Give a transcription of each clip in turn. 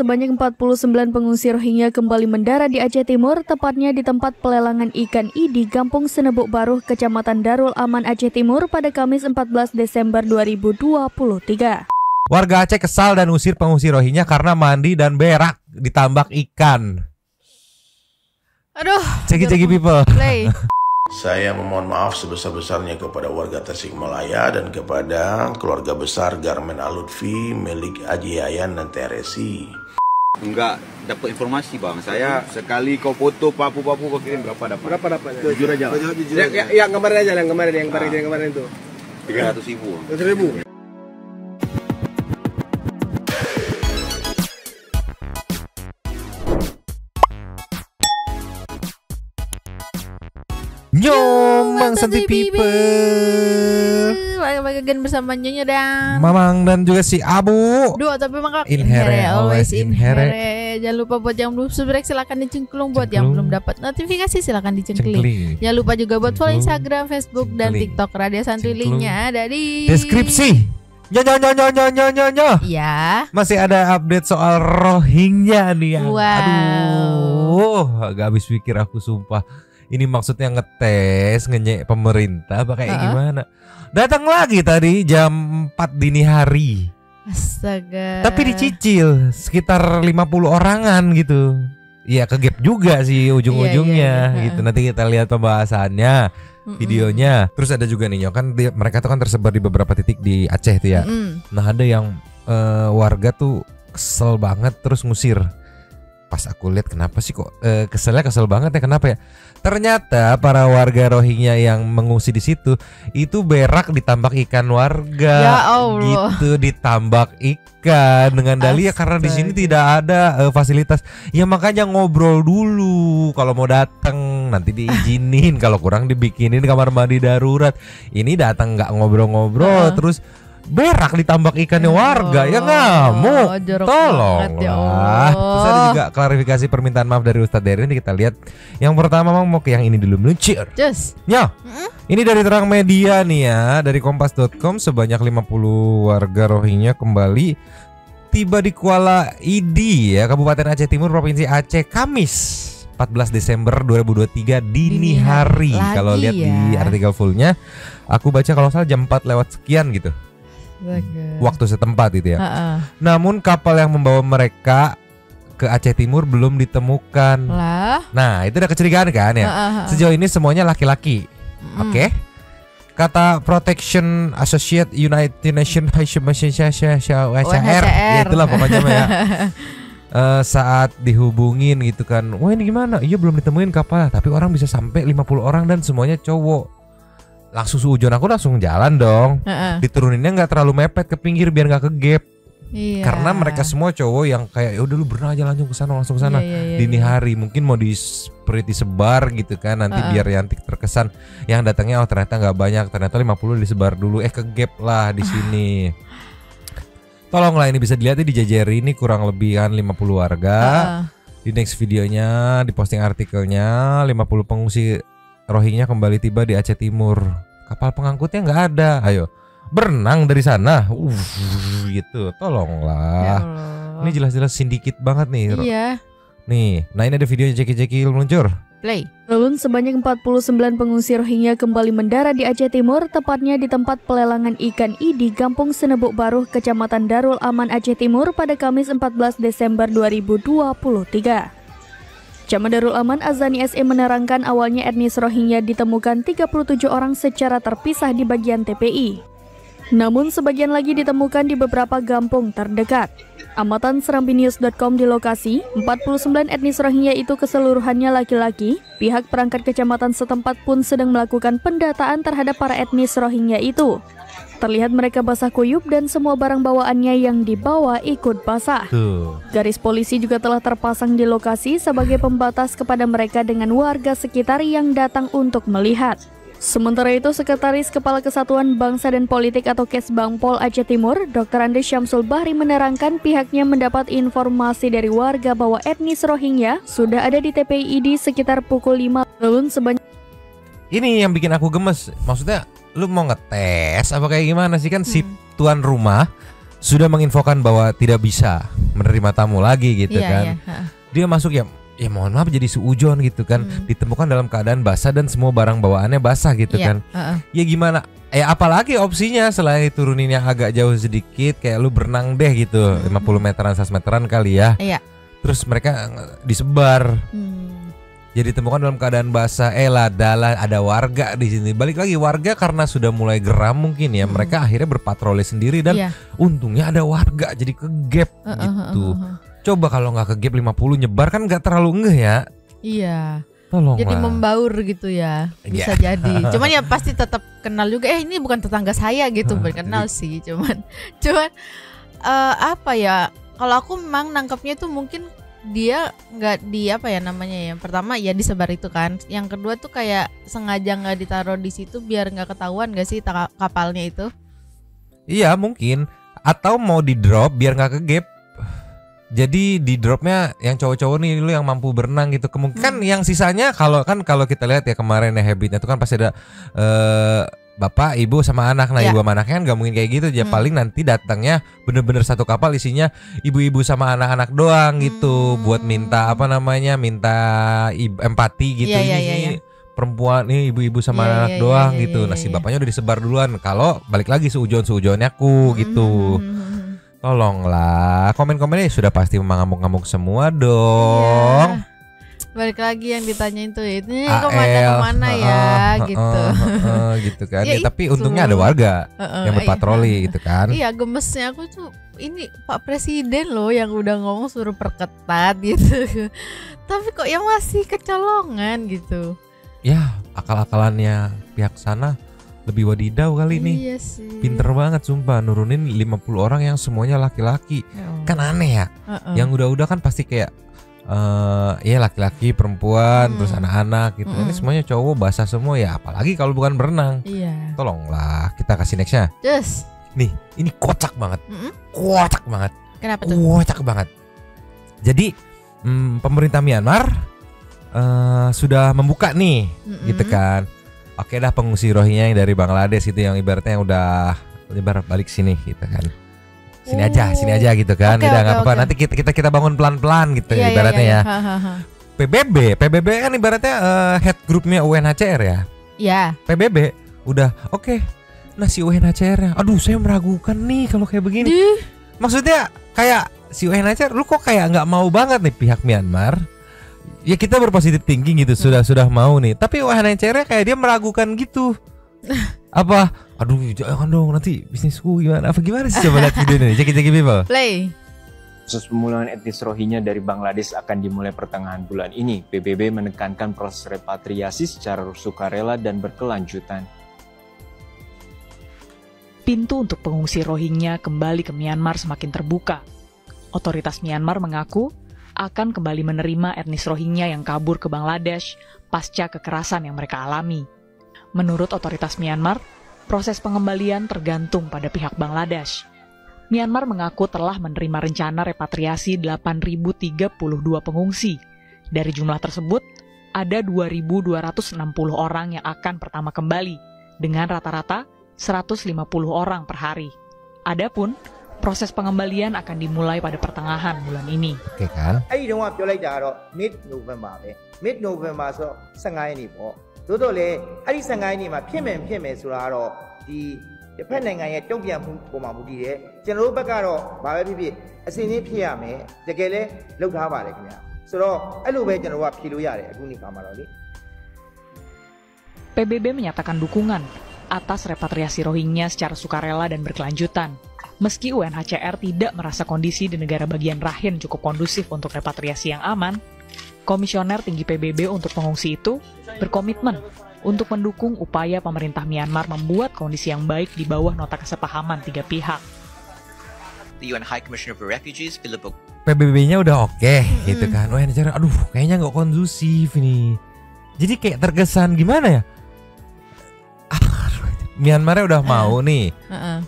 sebanyak 49 pengungsi Rohingya kembali mendarat di Aceh Timur, tepatnya di tempat pelelangan ikan di Kampung Senebuk Baruh, Kecamatan Darul Aman, Aceh Timur pada Kamis 14 Desember 2023. Warga Aceh kesal dan usir pengungsi Rohingya karena mandi dan berak ditambak ikan. Aduh, Ceki people. Play. Saya memohon maaf sebesar-besarnya kepada warga Tasikmalaya dan kepada keluarga besar Garmen Al-Lutfi milik Haji Yayan dan TRSI. Enggak dapat informasi bang, saya sekali kau foto papu-papu kau kirim berapa dapat? Berapa dapat? Jujur aja. Yang kemarin aja, yang kemarin itu. 300.000. 300.000. Nyomang Santi people. Bagian bersama Nyonya dan Mamang dan juga si Abu. Duh, tapi maka Inhere, always inhere. Jangan lupa buat yang belum subscribe silakan dicengklung, buat yang belum dapat notifikasi silakan dicengkling. Jangan lupa juga buat follow Instagram, Facebook dan TikTok Radio Santuy, linknya ada di deskripsi. Nyo. Ya. Masih ada update soal Rohingya nih ya. Wow. Aduh, gak habis pikir aku sumpah. Ini maksudnya ngetes, ngenyek pemerintah apa kayak gimana. Datang lagi tadi jam 4 dini hari. Astaga. Tapi dicicil sekitar 50 orangan gitu. Iya, kegap juga sih ujung-ujungnya gitu. Nanti kita lihat pembahasannya, videonya. Terus ada juga nih, kan mereka tuh kan tersebar di beberapa titik di Aceh tuh ya. Nah, ada yang warga tuh kesel banget terus ngusir. Pas aku lihat kenapa sih kok kesel banget ya, kenapa ya? Ternyata para warga Rohingya yang mengungsi di situ itu berak ditambak ikan warga. Ya Allah. Gitu, ditambak ikan dengan dalih ya karena di sini tidak ada fasilitas. Ya makanya ngobrol dulu kalau mau datang, nanti diizinin, kalau kurang dibikinin kamar mandi darurat. Ini datang nggak ngobrol-ngobrol terus berak ditambak ikannya warga, ya ngamuk. Tolonglah. Terus ada juga klarifikasi permintaan maaf dari Ustadz Derin. Kita lihat yang pertama, mau ke yang ini dulu, meluncur. Ya, ini dari terang media nih ya, dari kompas.com. Sebanyak 50 warga Rohingya kembali tiba di Kuala Idi ya, Kabupaten Aceh Timur, Provinsi Aceh, Kamis 14 Desember 2023 dini hari. Kalau lihat di artikel fullnya, aku baca kalau salah jam 4 lewat sekian gitu. Waktu setempat itu ya. Namun kapal yang membawa mereka ke Aceh Timur belum ditemukan. Nah, itu ada kecurigaan kan ya. Sejauh ini semuanya laki-laki. Oke. Kata Protection Associate United Nations UNHCR, itulah pokoknya ya. Saat dihubungin gitu kan, wah ini gimana? Iya belum ditemuin kapal, tapi orang bisa sampai 50 orang dan semuanya cowok. Langsung suujon aku langsung jalan dong. Dituruninnya nggak terlalu mepet ke pinggir biar nggak kegap. Karena mereka semua cowok yang kayak ya udah lu berenang aja langsung ke sana dini hari, mungkin mau disebar gitu kan nanti biar Yantik terkesan yang datangnya ternyata nggak banyak, ternyata 50 disebar dulu kegap lah di sini. Tolonglah, ini bisa dilihat di JJR ini kurang lebih kan 50 warga. Di next videonya di posting artikelnya 50 pengungsi Rohingya kembali tiba di Aceh Timur. Kapal pengangkutnya nggak ada. Ayo berenang dari sana. Gitu. Tolonglah. Ya, ini jelas-jelas sindiket banget nih. Iya. Nih, nah ini ada videonya Jeki meluncur. Play. Lalu sebanyak 49 pengungsi Rohingya kembali mendarat di Aceh Timur, tepatnya di tempat pelelangan ikan di Kampung Senebuk Baruh, Kecamatan Darul Aman, Aceh Timur pada Kamis 14 Desember 2023. Camat Darul Aman Azani SE menerangkan awalnya etnis Rohingya ditemukan 37 orang secara terpisah di bagian TPI. Namun sebagian lagi ditemukan di beberapa kampung terdekat. Amatan serambinews.com di lokasi, 49 etnis Rohingya itu keseluruhannya laki-laki. Pihak perangkat kecamatan setempat pun sedang melakukan pendataan terhadap para etnis Rohingya itu. Terlihat mereka basah kuyup dan semua barang bawaannya yang dibawa ikut basah. Garis polisi juga telah terpasang di lokasi sebagai pembatas kepada mereka dengan warga sekitar yang datang untuk melihat. Sementara itu, Sekretaris Kepala Kesatuan Bangsa dan Politik atau Kesbangpol Aceh Timur, Dr. Andes Syamsul Bahri menerangkan pihaknya mendapat informasi dari warga bahwa etnis Rohingya sudah ada di TPI ID sekitar pukul 5 lalu sebanyak. Ini yang bikin aku gemes. Maksudnya lu mau ngetes apa kayak gimana sih kan si tuan rumah sudah menginfokan bahwa tidak bisa menerima tamu lagi gitu kan. Dia masuk ya mohon maaf jadi seujon gitu kan. Ditemukan dalam keadaan basah dan semua barang bawaannya basah gitu kan. Ya gimana? Apalagi opsinya selain turunin yang agak jauh sedikit, kayak lu berenang deh gitu, 50 meteran 100 meteran kali ya. Terus mereka disebar. Jadi ditemukan dalam keadaan basah. Ladalah ada warga di sini. Balik lagi warga karena sudah mulai geram mungkin ya. Mereka akhirnya berpatroli sendiri dan untungnya ada warga jadi kegap gitu. Coba kalau nggak kegap 50 nyebar kan nggak terlalu ngeh ya. Iya. Tolong jadi lah. Membaur gitu ya. Bisa jadi. Cuman ya pasti tetap kenal juga. Ini bukan tetangga saya gitu. Berkenal sih. Cuman apa ya? Kalau aku memang nangkepnya tuh mungkin dia nggak di apa ya namanya ya. Pertama ya disebar itu kan. Yang kedua tuh kayak sengaja nggak ditaruh di situ biar nggak ketahuan gak sih kapalnya itu? Iya mungkin. Atau mau di drop biar nggak kegap. Jadi di dropnya yang cowok-cowok nih lu yang mampu berenang gitu. Kemungkinan yang sisanya kalau kita lihat ya kemarin ya habitnya itu kan pasti ada bapak, ibu sama anak. Nah ibu sama anaknya kan gak mungkin kayak gitu. Ya paling nanti datangnya bener-bener satu kapal isinya ibu-ibu sama anak-anak doang gitu. Buat minta empati gitu. Ini perempuan nih ibu-ibu sama anak doang gitu. Nah si bapaknya udah disebar duluan. Kalau balik lagi seujon-seujonnya aku gitu. Tolonglah, komen-komennya sudah pasti mengamuk-ngamuk semua dong. Balik lagi yang ditanyain tuh ini kemana ya gitu. Gitu kan. Ya, tapi untungnya ada warga yang berpatroli gitu kan. Iya, gemesnya aku tuh ini Pak Presiden loh yang udah ngomong suruh perketat gitu. Tapi kok ya masih kecolongan gitu. Ya, akal-akalannya pihak sana lebih wadidaw kali ini. Iya sih. Pinter banget sumpah nurunin 50 orang yang semuanya laki-laki. Kan aneh ya. Yang udah-udah kan pasti kayak ya laki-laki, perempuan, terus anak-anak gitu. Ini semuanya cowok basah semua ya, apalagi kalau bukan berenang. Iya. Tolonglah, kita kasih nextnya. Just. Nih, ini kocak banget. Kocak banget. Kenapa tuh? Kocak banget. Jadi pemerintah Myanmar sudah membuka nih, gitu kan. Oke dah pengungsi Rohingya yang dari Bangladesh itu yang ibaratnya yang udah nyebar balik sini gitu kan. Sini aja gitu kan. Udah nggak apa-apa. Nanti kita bangun pelan-pelan gitu ibaratnya ya. PBB kan ibaratnya head grupnya UNHCR ya. Iya. PBB udah oke. Nah si UNHCR-nya, aduh saya meragukan nih kalau kayak begini. Maksudnya kayak si UNHCR, lu kok kayak nggak mau banget nih pihak Myanmar. Ya kita berpositif thinking gitu, sudah mau nih. Tapi UNHCR kayak dia meragukan gitu. Apa? Aduh jangan dong nanti bisnisku gimana? Apa gimana sih, coba lihat video ini. Cek people. Play. Proses pemulangan etnis Rohingya dari Bangladesh akan dimulai pertengahan bulan ini. PBB menekankan proses repatriasi secara sukarela dan berkelanjutan. Pintu untuk pengungsi Rohingya kembali ke Myanmar semakin terbuka. Otoritas Myanmar mengaku akan kembali menerima etnis Rohingya yang kabur ke Bangladesh pasca kekerasan yang mereka alami. Menurut otoritas Myanmar, proses pengembalian tergantung pada pihak Bangladesh. Myanmar mengaku telah menerima rencana repatriasi 8.032 pengungsi. Dari jumlah tersebut, ada 2.260 orang yang akan pertama kembali, dengan rata-rata 150 orang per hari. Adapun proses pengembalian akan dimulai pada pertengahan bulan ini. Oke kan? Mid November 15 ရက်နေ့ပေါ့သို့တော့လေအဲ့ဒီ15ရက်နေ့မှာဖြစ်မယ်ဆိုတာကတော့ဒီတစ်ဖက်နိုင်ငံရဲ့တုံ့ပြန်မှုပုံမှာမူတည်တယ်ကျွန်တော်တို့ဘက်ကတော့ဘာပဲဖြစ်ဖြစ်အစဉ်ချင်းဖြစ်ရမယ်တကယ်လဲလှုပ်ထားပါတယ်ခင်ဗျာဆိုတော့အဲ့လိုပဲကျွန်တော်တို့ကဖြေလို့ရတယ်အခုနေ့ခါမှာတော့လေ PBB menyatakan dukungan atas repatriasi Rohingya secara sukarela dan berkelanjutan. Meski UNHCR tidak merasa kondisi di negara bagian Rakhine cukup kondusif untuk repatriasi yang aman, Komisioner Tinggi PBB untuk pengungsi itu berkomitmen untuk mendukung upaya pemerintah Myanmar membuat kondisi yang baik di bawah nota kesepahaman tiga pihak. The UN High Commissioner for Refugees, Filippo. PBB-nya udah oke, gitu kan. UNHCR, aduh kayaknya nggak kondusif ini. Jadi kayak terkesan gimana ya? Myanmar udah mau nih,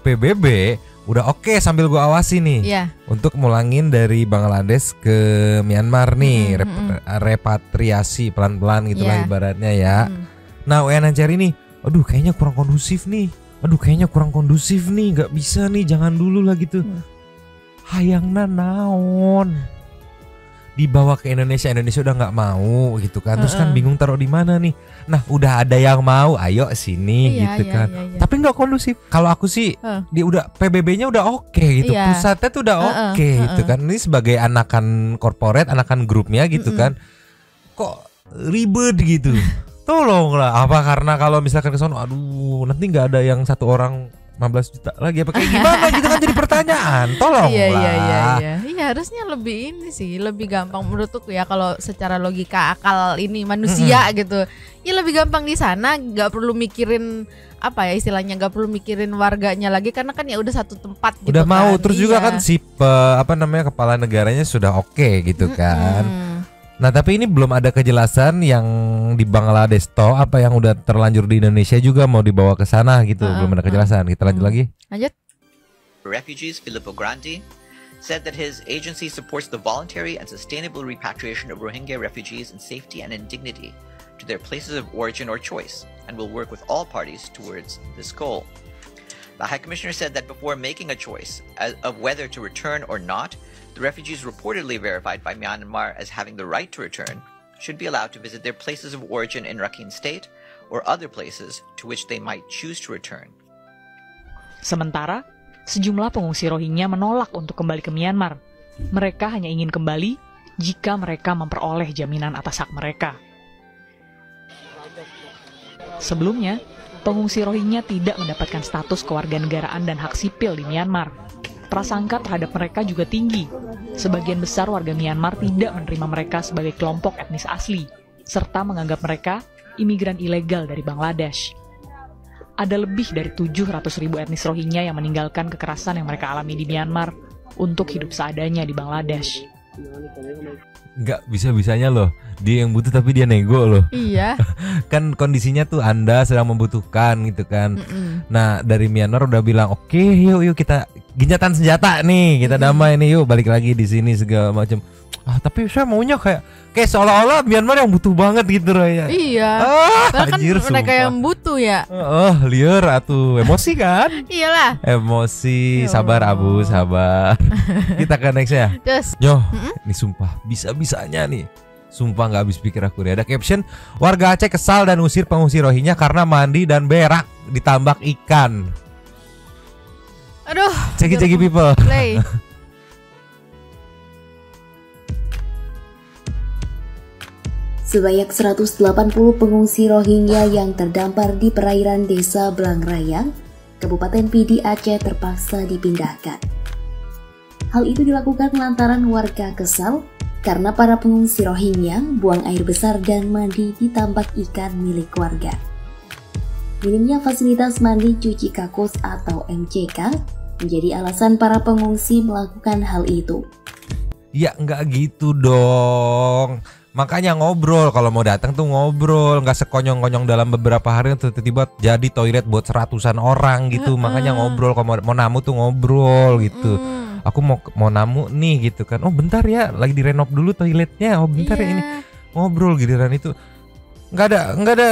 PBB udah oke sambil gua awasi nih untuk mulangin dari Bangladesh ke Myanmar nih, repatriasi pelan-pelan gitu lah ibaratnya ya. Nah UNHCR ini, aduh kayaknya kurang kondusif nih, aduh kayaknya kurang kondusif nih, nggak bisa nih, jangan dulu lah gitu. Hayangna naon dibawa ke Indonesia udah nggak mau gitu kan, terus kan bingung taruh di mana nih. Nah udah ada yang mau, ayo sini gitu kan. Tapi nggak kondusif. Kalau aku sih dia udah PBB-nya udah oke gitu, pusatnya tuh udah oke gitu kan. Ini sebagai anakan korporat, anakan grupnya gitu kan, kok ribet gitu. Tolonglah, apa karena kalau misalkan ke sono, aduh nanti nggak ada yang satu orang 15 juta lagi apa kayak gimana gitu kan, jadi pertanyaan. Tolonglah. Iya, harusnya lebih ini sih, lebih gampang menurutku ya, kalau secara logika akal ini manusia gitu. Ya lebih gampang di sana, nggak perlu mikirin apa ya istilahnya, nggak perlu mikirin warganya lagi karena kan ya udah satu tempat gitu. Udah mau, kan. terus juga kan si kepala negaranya sudah oke gitu kan. Nah tapi ini belum ada kejelasan yang di Bangladesh toh apa yang udah terlanjur di Indonesia juga mau dibawa ke sana gitu. Belum ada kejelasan. Kita lanjut lagi. Lanjut. Refugees Filippo Grandi said that his agency supports the voluntary and sustainable repatriation of Rohingya refugees in safety and in dignity to their places of origin or choice, and will work with all parties towards this goal. The High Commissioner said that before making a choice of whether to return or not, the refugees reportedly verified by Myanmar as having the right to return should be allowed to visit their places of origin in Rakhine State or other places to which they might choose to return. Sementara, sejumlah pengungsi Rohingya menolak untuk kembali ke Myanmar. Mereka hanya ingin kembali jika mereka memperoleh jaminan atas hak mereka. Sebelumnya, pengungsi Rohingya tidak mendapatkan status kewarganegaraan dan hak sipil di Myanmar. Prasangka terhadap mereka juga tinggi. Sebagian besar warga Myanmar tidak menerima mereka sebagai kelompok etnis asli, serta menganggap mereka imigran ilegal dari Bangladesh. Ada lebih dari 700.000 etnis Rohingya yang meninggalkan kekerasan yang mereka alami di Myanmar untuk hidup seadanya di Bangladesh. Nggak bisa-bisanya loh, dia yang butuh tapi dia nego loh. Iya. Kan kondisinya tuh Anda sedang membutuhkan gitu kan. Nah dari Myanmar udah bilang oke, yuk kita gencatan senjata nih, kita damai nih, yuk balik lagi di sini segala macam. Tapi saya maunya kayak seolah-olah Myanmar yang butuh banget gitu ya. Iya. Bahkan Anjir, mereka sumpah. yang butuh ya. Liar atuh, emosi kan? Iyalah. Emosi, sabar Abu, sabar. Kita ke next ya. Terus. Ini sumpah bisa-bisanya nih. Sumpah nggak habis pikir aku deh. Ada caption, warga Aceh kesal dan usir pengungsi Rohingya karena mandi dan berak ditambak ikan. Aduh. Ceki people. Play. Sebanyak 180 pengungsi Rohingya yang terdampar di perairan desa Belangrayang, Kabupaten Pidi Aceh terpaksa dipindahkan. Hal itu dilakukan lantaran warga kesal karena para pengungsi Rohingya buang air besar dan mandi di tambak ikan milik warga. Minimnya fasilitas mandi cuci kakus atau MCK menjadi alasan para pengungsi melakukan hal itu. Ya nggak gitu dong. Makanya ngobrol, kalau mau datang tuh ngobrol, nggak sekonyong-konyong dalam beberapa hari tiba-tiba jadi toilet buat 100-an orang gitu. Makanya ngobrol, kalau mau namu tuh ngobrol gitu. Aku mau namu nih gitu kan. Oh bentar ya, lagi direnov dulu toiletnya. Oh bentar ya ini ngobrol giliran itu. Nggak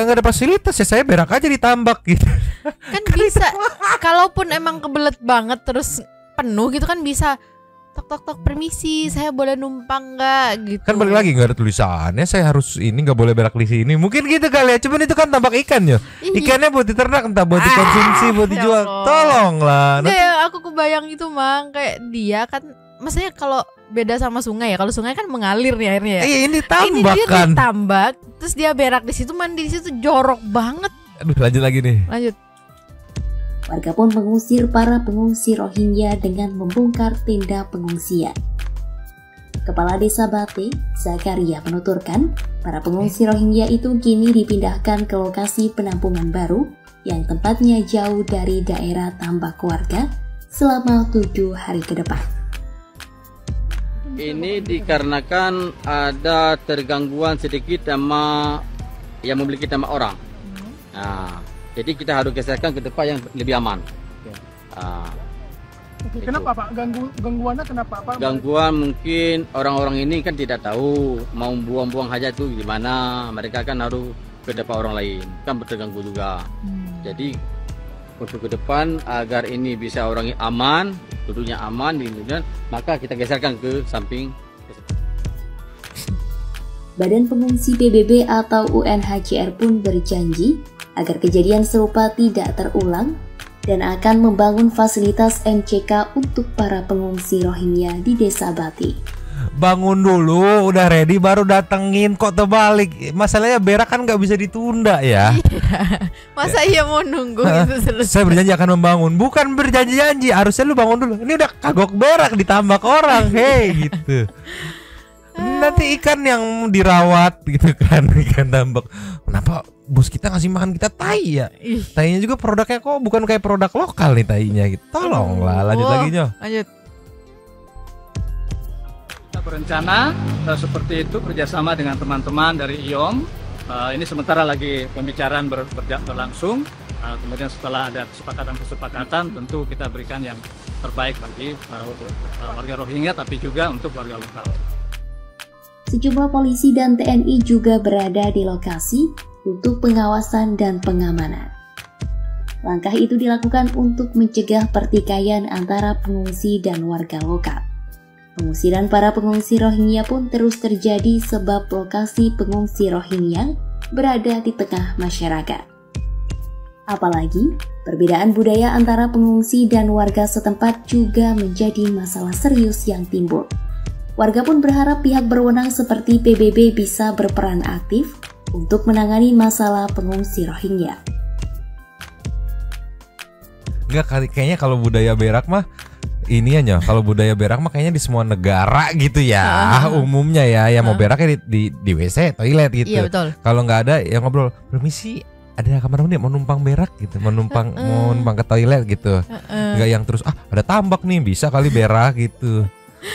ada fasilitas ya, saya berak aja ditambak gitu. Kan bisa, kalaupun emang kebelet banget terus penuh gitu kan bisa. Tok permisi, saya boleh numpang nggak gitu. Kan balik lagi nggak ada tulisannya saya harus ini, nggak boleh berak di sini. Mungkin gitu kali ya. Cuman itu kan tambak ikan ya. Ikannya buat diternak, entah buat dikonsumsi, buat dijual. Tolonglah. Kayak aku kebayang itu Mang, kayak dia kan, maksudnya kalau beda sama sungai ya. Kalau sungai kan mengalir nih airnya ya. Ini tambak ini dia kan. Ditambak, terus dia berak di situ, mandi di situ, jorok banget. Aduh, lanjut lagi nih. Lanjut. Warga pun mengusir para pengungsi Rohingya dengan membongkar tenda pengungsian. Kepala Desa Bate, Zakaria menuturkan, para pengungsi Rohingya itu kini dipindahkan ke lokasi penampungan baru yang tempatnya jauh dari daerah tambak warga selama 7 hari ke depan. Ini dikarenakan ada tergangguan sedikit sama yang memiliki tambak orang. Nah, jadi kita harus geserkan ke tempat yang lebih aman. Kenapa Pak? Gangguannya kenapa Pak? Gangguan mungkin orang-orang ini kan tidak tahu mau buang-buang hajat itu gimana. Mereka kan harus ke depan orang lain, kan terganggu juga. Jadi untuk ke depan agar ini bisa orangnya aman, duduknya aman di Indonesia, maka kita geserkan ke samping. Badan Pengungsi PBB atau UNHCR pun berjanji agar kejadian serupa tidak terulang dan akan membangun fasilitas MCK untuk para pengungsi Rohingya di Desa Bati. Bangun dulu, udah ready baru datengin, kok terbalik. Masalahnya berak kan nggak bisa ditunda ya. Masa iya mau nunggu itu selesai? Saya berjanji akan membangun, bukan berjanji-janji. Harusnya lu bangun dulu. Ini udah kagok berak ditambak orang, hei gitu. Nanti ikan yang dirawat gitu kan, ikan tambak. Kenapa bos kita ngasih makan kita tai ya? Tainya juga produknya kok bukan kayak produk lokal nih tainya gitu. Tolonglah lanjut lagi Nyo. Lanjut. Kita berencana seperti itu kerjasama dengan teman-teman dari IOM. Ini sementara lagi pembicaraan berlangsung. Kemudian setelah ada kesepakatan tentu kita berikan yang terbaik bagi warga Rohingya tapi juga untuk warga lokal. Sejumlah polisi dan TNI juga berada di lokasi untuk pengawasan dan pengamanan. Langkah itu dilakukan untuk mencegah pertikaian antara pengungsi dan warga lokal. Pengusiran para pengungsi Rohingya pun terus terjadi sebab lokasi pengungsi Rohingya berada di tengah masyarakat. Apalagi, perbedaan budaya antara pengungsi dan warga setempat juga menjadi masalah serius yang timbul. Warga pun berharap pihak berwenang seperti PBB bisa berperan aktif untuk menangani masalah pengungsi Rohingya. Enggak, kayaknya kalau budaya berak mah ini aja. Kalau budaya berak mah kayaknya di semua negara gitu ya. Umumnya ya, yang mau beraknya di WC, toilet gitu. Iya, betul. Kalau nggak ada ya ngobrol, permisi ada kamar mandi mau numpang berak gitu, mau numpang ke toilet gitu. Enggak yang terus ada tambak nih bisa kali berak gitu.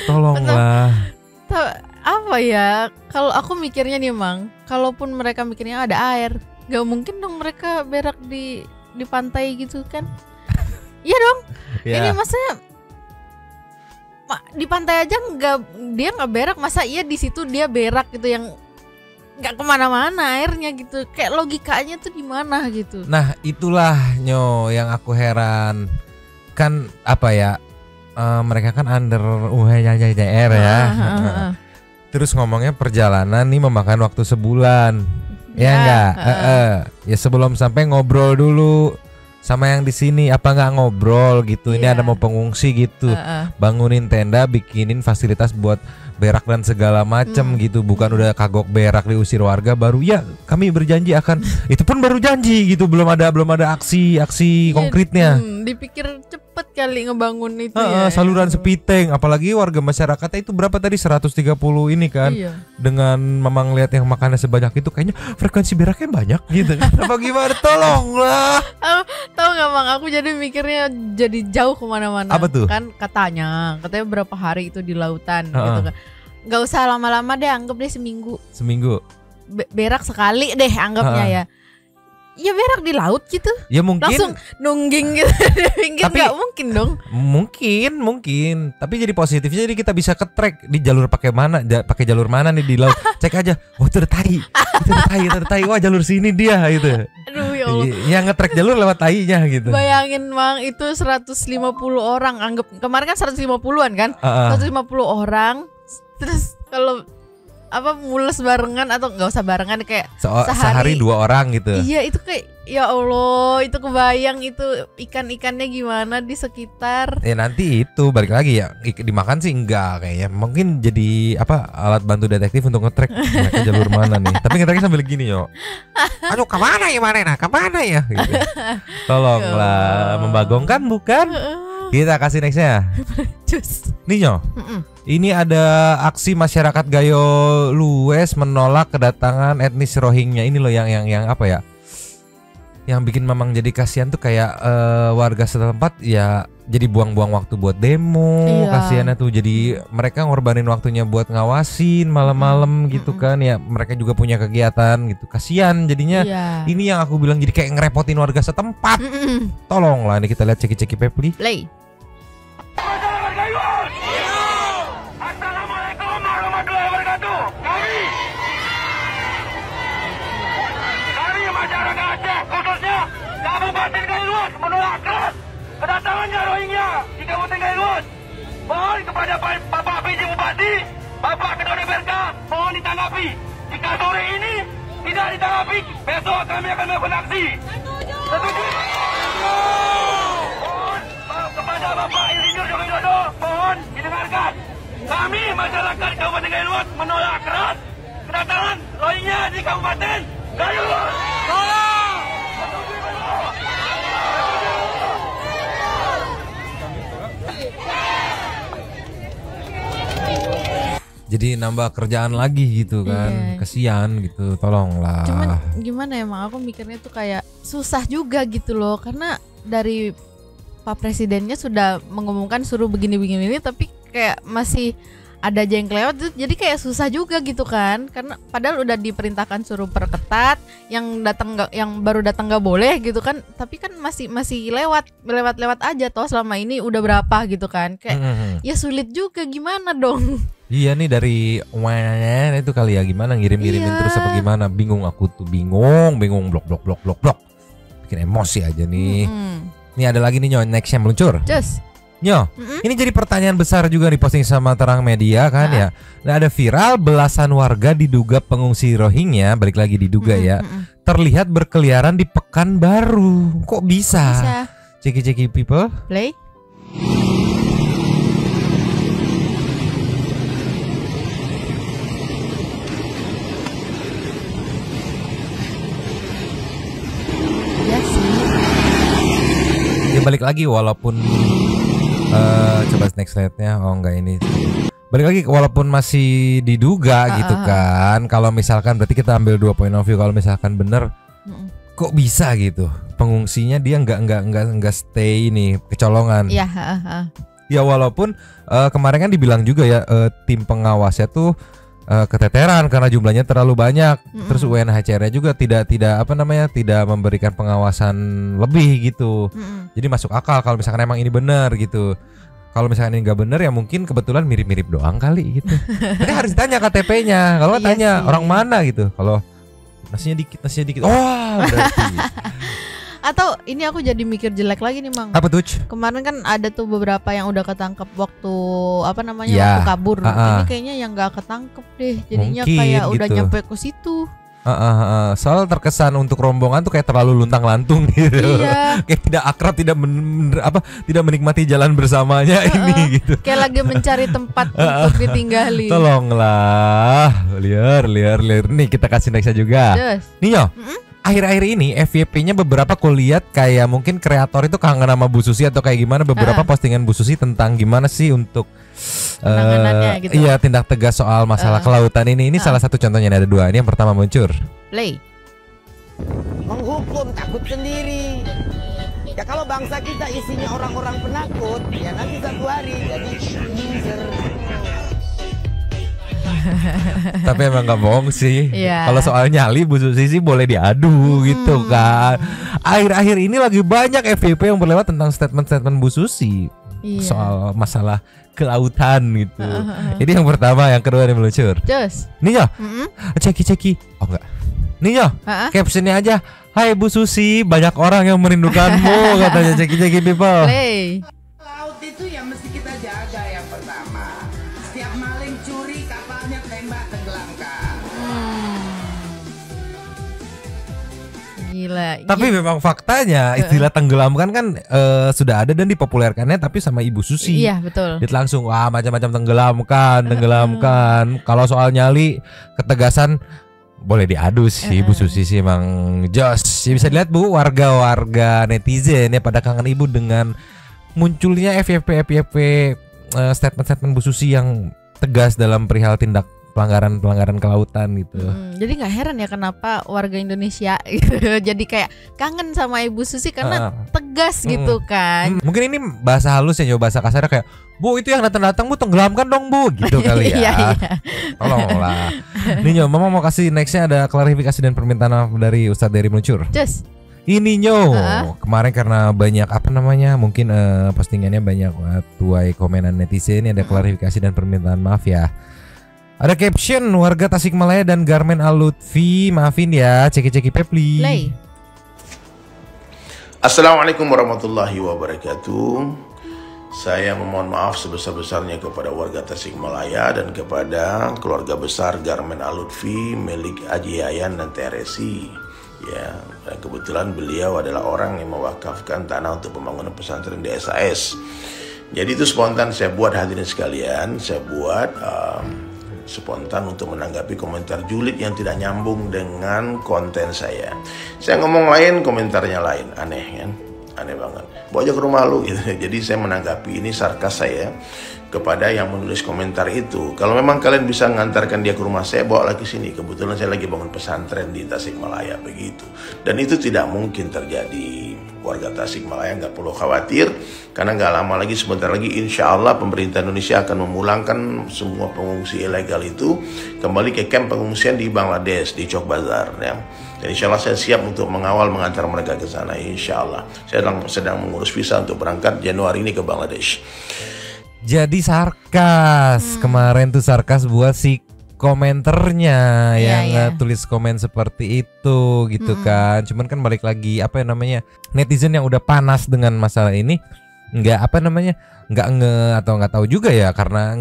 Tolonglah. Apa ya? Kalau aku mikirnya nih Mang, kalaupun mereka mikirnya ada air, gak mungkin dong mereka berak di pantai gitu kan? Iya dong. Yeah. Ini maksudnya di pantai aja dia nggak berak, masa iya di situ dia berak gitu yang nggak kemana-mana airnya gitu? Kayak logikanya tuh di mana gitu? Nah itulah Nyo yang aku heran kan apa ya? Mereka kan under UNHCR ya. Terus ngomongnya perjalanan nih memakan waktu sebulan. Ya enggak? Ya sebelum sampai ngobrol dulu sama yang di sini, apa nggak ngobrol gitu? Ini ada mau pengungsi gitu. Bangunin tenda, bikinin fasilitas buat berak dan segala macam gitu. Bukan udah kagok berak diusir warga baru ya kami berjanji akan itu pun baru janji gitu, belum ada aksi konkretnya. Dipikir cepet kali ngebangun itu saluran sepiteng, apalagi warga masyarakatnya itu berapa tadi 130 ini kan. Dengan memang lihat yang makannya sebanyak itu kayaknya frekuensi beraknya banyak gitu. Apa gimana, tolonglah. Tahu nggak Mang, aku jadi mikirnya jadi jauh kemana-mana. Apa tuh? Kan katanya berapa hari itu di lautan gitu kan. Nggak usah lama-lama deh, anggap deh seminggu. Berak sekali deh anggapnya ya. Ya berak di laut gitu. Ya mungkin langsung nungging gitu di pinggir, nggak mungkin dong. Mungkin. Tapi jadi positifnya jadi kita bisa ke-track di jalur pakai jalur mana nih di laut. Cek aja. Oh itu ada tai. Ada tai. Wah jalur sini dia gitu. Aduh ya Allah. Yang nge-track jalur lewat tainya gitu. Bayangin Mang, itu 150 orang, anggap kemarin kan 150-an kan. 150 orang. Terus kalau mules barengan atau nggak usah barengan kayak sehari 2 orang gitu. Iya itu kayak ya Allah, itu kebayang itu ikan-ikannya gimana di sekitar. Ya nanti itu balik lagi ya, dimakan sih enggak kayaknya. Mungkin jadi alat bantu detektif untuk nge-track mereka jalur mana nih. Tapi nge-tracknya sambil gini yo. Aduh kemana ya gitu. Tolonglah, membagongkan bukan? Kita kasih nextnya. Nih Nyo, ini ada aksi masyarakat Gayo Lues menolak kedatangan etnis Rohingya. Ini loh yang apa ya? Yang bikin memang jadi kasihan tuh kayak warga setempat ya jadi buang-buang waktu buat demo. Kasihannya tuh jadi mereka ngorbanin waktunya buat ngawasin malam-malam gitu kan ya. Mereka juga punya kegiatan gitu. Kasihan jadinya. Ini yang aku bilang jadi kayak ngerepotin warga setempat. Tolonglah, ini kita lihat ceki-ceki Pepli. Play. Assalamualaikum warahmatullahi wabarakatuh. Kami masyarakat Aceh, khususnya Kabupaten Gayo Lues, menolak tangannya Rohingya di Kabupaten Garut. Mohon kepada Bapak PJ Bupati, Bapak Ketua DPRK, mohon ditanggapi. Jika sore ini tidak ditanggapi, besok kami akan melakukan aksi. Setuju? Mohon kepada Bapak Insinyur Joko Widodo, mohon didengarkan. Kami masyarakat Kabupaten Garut menolak keras kedatangan Rohingya di Kabupaten Garut. Tolong! Jadi nambah kerjaan lagi gitu kan. Kesian gitu, tolonglah. Cuman gimana emang aku mikirnya tuh kayak susah juga gitu loh, karena dari Pak Presidennya sudah mengumumkan suruh begini-begini tapi kayak masih ada aja yang kelewat, jadi kayak susah juga gitu kan, karena padahal udah diperintahkan suruh perketat, yang baru datang nggak boleh gitu kan, tapi kan masih lewat aja toh selama ini udah berapa gitu kan, kayak ya sulit juga, gimana dong. Iya nih dari itu kali ya, gimana ngirim-ngirimin terus apa gimana, bingung aku tuh, bingung blok bikin emosi aja nih. Nih ada lagi nih next yang meluncur. Nyo, ini jadi pertanyaan besar juga diposting sama Terang Media kan ya. Nah, ada viral belasan warga diduga pengungsi Rohingya, balik lagi diduga ya, terlihat berkeliaran di Pekanbaru. Kok bisa? Ceki people. Play. Ya balik lagi walaupun coba next slide-nya. Oh enggak, ini balik lagi walaupun masih diduga gitu kan. Kalau misalkan berarti kita ambil 2 point of view. Kalau misalkan bener kok bisa gitu pengungsinya dia nggak stay ini kecolongan. Iya. Ya walaupun kemarin kan dibilang juga ya tim pengawasnya tuh keteteran karena jumlahnya terlalu banyak. Terus UNHCR-nya juga tidak memberikan pengawasan lebih gitu. Jadi masuk akal kalau misalkan emang ini benar gitu. Kalau misalkan ini nggak benar ya mungkin kebetulan mirip-mirip doang kali gitu. Tapi harus ditanya KTP-nya. Kalau tanya orang mana gitu. Kalau nasinya dikit. Oh, berarti. Atau ini aku jadi mikir jelek lagi nih, Mang. Apa tuh? Kemarin kan ada tuh beberapa yang udah ketangkep waktu waktu kabur. Ini kayaknya yang nggak ketangkep deh. Jadinya mungkin, kayak udah gitu. nyampe ke situ. Soal terkesan untuk rombongan tuh kayak terlalu luntang-lantung gitu. Iya. Kayak tidak akrab, tidak menikmati jalan bersamanya ini gitu. Kayak lagi mencari tempat untuk ditinggali. Tolonglah, liar. Nih kita kasih nextnya juga. Nio, akhir-akhir ini FYP-nya beberapa aku lihat kayak mungkin kreator itu kangen sama Bu Susi atau kayak gimana, beberapa postingan Bu Susi tentang gimana sih untuk gitu. Iya, tindak tegas soal masalah kelautan ini. Ini salah satu contohnya, ada 2. Ini yang pertama muncul. Play. Menghukum takut sendiri. Ya kalau bangsa kita isinya orang-orang penakut, ya nanti satu hari jadi loser. Tapi emang gak bohong sih. Yeah. Kalau soal nyali Bu Susi sih boleh diadu gitu kan. Akhir-akhir ini lagi banyak FYP yang berlewat tentang statement-statement Bu Susi soal masalah kelautan gitu. Ini yang pertama, yang kedua yang meluncur. Nih ceki. Oh enggak. Nih captionnya aja, "Hai Bu Susi, banyak orang yang merindukanmu," katanya ceki people. Play. Laut itu yang mesti kita jaga yang pertama. Setiap maling curi kapalnya tembak tenggelamkan. Gila. Tapi memang faktanya istilah tenggelamkan kan sudah ada dan dipopulerkannya tapi sama Ibu Susi. Iya, betul. Dit langsung macam-macam tenggelamkan. Kalau soal nyali ketegasan boleh diadu sih. Bu Susi sih emang jos. Ya, bisa dilihat Bu, warga-warga netizen ya pada kangen Ibu dengan munculnya FYP statement-statement Bu Susi yang tegas dalam perihal tindak pelanggaran kelautan gitu. Jadi nggak heran ya kenapa warga Indonesia gitu. Jadi kayak kangen sama Ibu Susi karena tegas gitu kan. Mungkin ini bahasa halus ya, bahasa kasarnya kayak, "Bu, itu yang datang-datang Bu, tenggelamkan dong Bu," gitu kali ya. Iya. Tolonglah. Nih Mama mau kasih nextnya ada klarifikasi dan permintaan maaf dari Ustadz Dery Meluncur. Ini kemarin karena banyak mungkin postingannya banyak tuai komenan netizen, ini ada klarifikasi dan permintaan maaf ya. Ada caption, warga Tasikmalaya dan Garmen Al Lutfi, maafin ya, ceki Pepli. Assalamualaikum warahmatullahi wabarakatuh. Saya memohon maaf sebesar-besarnya kepada warga Tasikmalaya dan kepada keluarga besar Garmen Al-Lutfi milik Haji Yayan dan Teresi. Ya, dan kebetulan beliau adalah orang yang mewakafkan tanah untuk pembangunan pesantren di SAS. Jadi itu spontan saya buat, hadirin sekalian. Saya buat spontan untuk menanggapi komentar julid yang tidak nyambung dengan konten saya. Saya ngomong lain, komentarnya lain, aneh kan? Aneh banget. Bawa aja ke rumah lu gitu. Jadi saya menanggapi ini sarkas saya kepada yang menulis komentar itu. Kalau memang kalian bisa mengantarkan dia ke rumah saya, bawa lagi sini. Kebetulan saya lagi bangun pesantren di Tasikmalaya begitu. Dan itu tidak mungkin terjadi. Warga Tasikmalaya nggak perlu khawatir, karena nggak lama lagi, sebentar lagi insya Allah pemerintah Indonesia akan memulangkan semua pengungsi ilegal itu kembali ke kamp pengungsian di Bangladesh, di Chowk Bazar ya. Dan insya Allah saya siap untuk mengawal mengantar mereka ke sana, insya Allah. Saya sedang mengurus visa untuk berangkat Januari ini ke Bangladesh. Jadi sarkas kemarin tuh sarkas buat si komenternya yang tulis komen seperti itu gitu kan. Cuman kan balik lagi apa yang namanya netizen yang udah panas dengan masalah ini nggak nggak tahu juga ya, karena